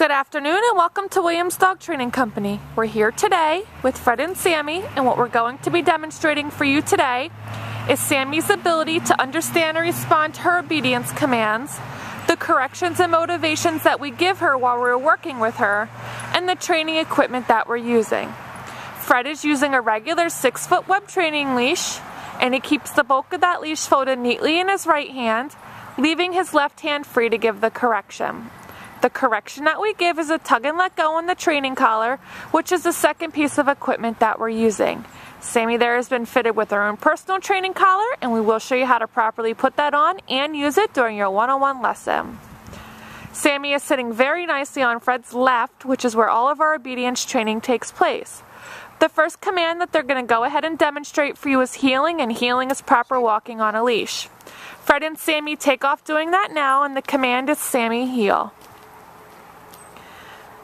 Good afternoon and welcome to Williams Dog Training Company. We're here today with Fred and Sammy, and what we're going to be demonstrating for you today is Sammy's ability to understand and respond to her obedience commands, the corrections and motivations that we give her while we're working with her, and the training equipment that we're using. Fred is using a regular 6-foot web training leash, and he keeps the bulk of that leash folded neatly in his right hand, leaving his left hand free to give the correction. The correction that we give is a tug and let go on the training collar, which is the second piece of equipment that we're using. Sammy there has been fitted with her own personal training collar, and we will show you how to properly put that on and use it during your one-on-one lesson. Sammy is sitting very nicely on Fred's left, which is where all of our obedience training takes place. The first command that they're going to go ahead and demonstrate for you is heeling, and heeling is proper walking on a leash. Fred and Sammy take off doing that now, and the command is Sammy heel.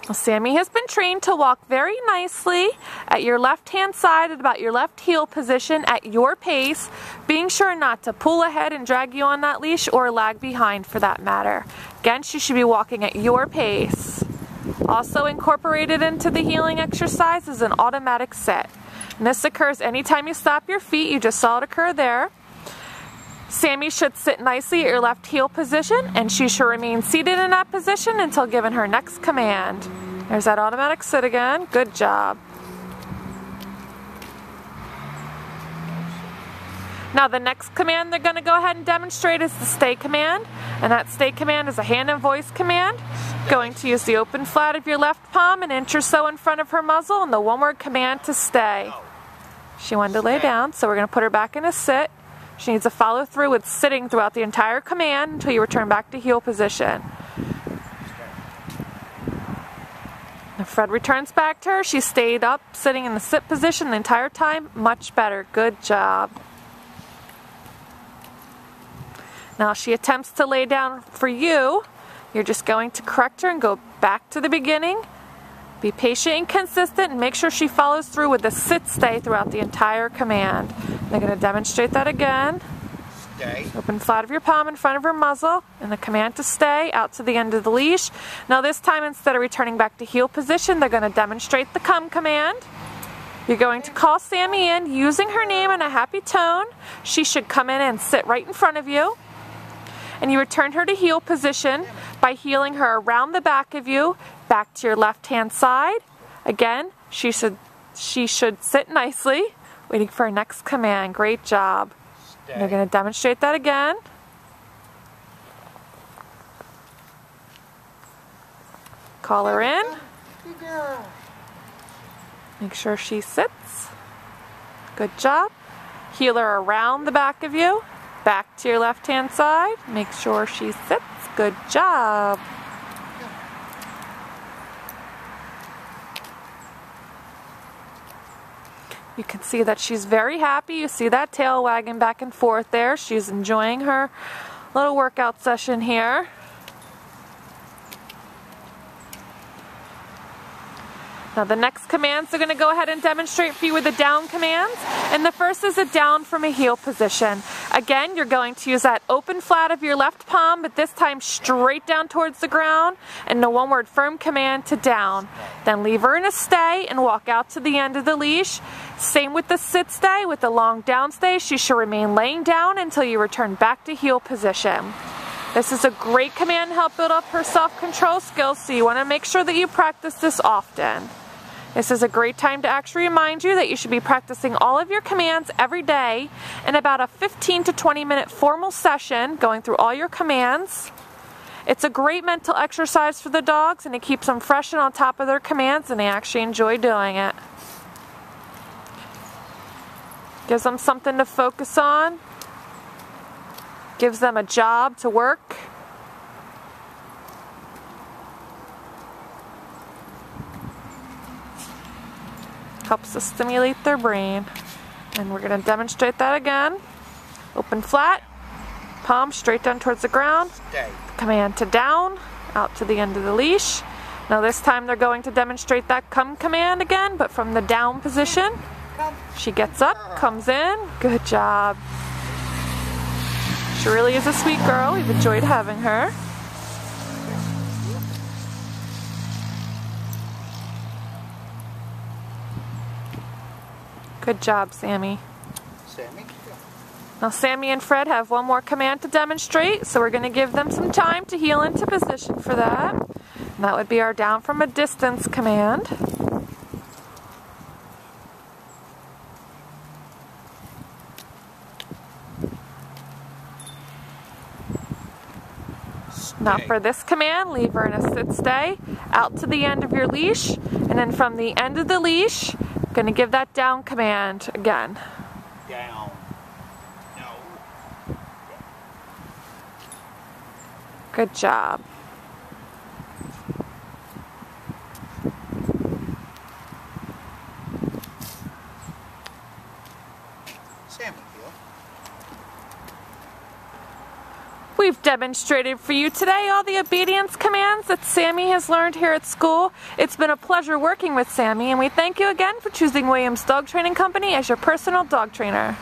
Well, Sammy has been trained to walk very nicely at your left-hand side at about your left heel position at your pace, being sure not to pull ahead and drag you on that leash or lag behind for that matter. Again, she should be walking at your pace. Also incorporated into the heeling exercise is an automatic sit. And this occurs anytime you stop your feet. You just saw it occur there. Sammy should sit nicely at your left heel position, and she should remain seated in that position until given her next command. There's that automatic sit again. Good job. Now the next command they're going to go ahead and demonstrate is the stay command, and that stay command is a hand and voice command. Going to use the open flat of your left palm an inch or so in front of her muzzle, and the one-word command to stay. She wanted to lay down, so we're going to put her back in a sit. She needs to follow through with sitting throughout the entire command until you return back to heel position. Now Fred returns back to her. She stayed up, sitting in the sit position the entire time. Much better. Good job. Now she attempts to lay down for you. You're just going to correct her and go back to the beginning. Be patient and consistent, and make sure she follows through with the sit-stay throughout the entire command. They're going to demonstrate that again. Stay. Open flat of your palm in front of her muzzle, and the command to stay out to the end of the leash. Now this time, instead of returning back to heel position, they're going to demonstrate the come command. You're going to call Sammy in using her name in a happy tone. She should come in and sit right in front of you. And you return her to heel position by heeling her around the back of you, back to your left-hand side. Again, she should sit nicely, waiting for her next command. Great job. They're going to demonstrate that again. Call her in. Make sure she sits. Good job. Heel her around the back of you, back to your left-hand side. Make sure she sits. Good job. You can see that she's very happy. You see that tail wagging back and forth there. She's enjoying her little workout session here. Now the next commands are going to go ahead and demonstrate for you with the down commands. And the first is a down from a heel position. Again, you're going to use that open flat of your left palm, but this time straight down towards the ground, and the one-word firm command to down. Then leave her in a stay and walk out to the end of the leash. Same with the sit stay. With the long down stay, she should remain laying down until you return back to heel position. This is a great command to help build up her self-control skills, so you want to make sure that you practice this often. This is a great time to actually remind you that you should be practicing all of your commands every day in about a 15 to 20 minute formal session, going through all your commands. It's a great mental exercise for the dogs, and it keeps them fresh and on top of their commands, and they actually enjoy doing it. Gives them something to focus on. Gives them a job to work. Helps to stimulate their brain. And we're going to demonstrate that again. Open flat, palm straight down towards the ground. Stay. Command to down, out to the end of the leash. Now this time they're going to demonstrate that come command again, but from the down position. She gets up, comes in. Good job. She really is a sweet girl. We've enjoyed having her. Good job, Sammy. Sammy? Yeah. Now Sammy and Fred have one more command to demonstrate, so we're going to give them some time to heal into position for that. And that would be our down from a distance command. Now for this command, leave her in a sit stay, out to the end of your leash, and then from the end of the leash, I'm going to give that down command again. Down. No. Good job. Sammy, heel. We've demonstrated for you today all the obedience commands that Sammy has learned here at school. It's been a pleasure working with Sammy, and we thank you again for choosing Williams Dog Training Company as your personal dog trainer.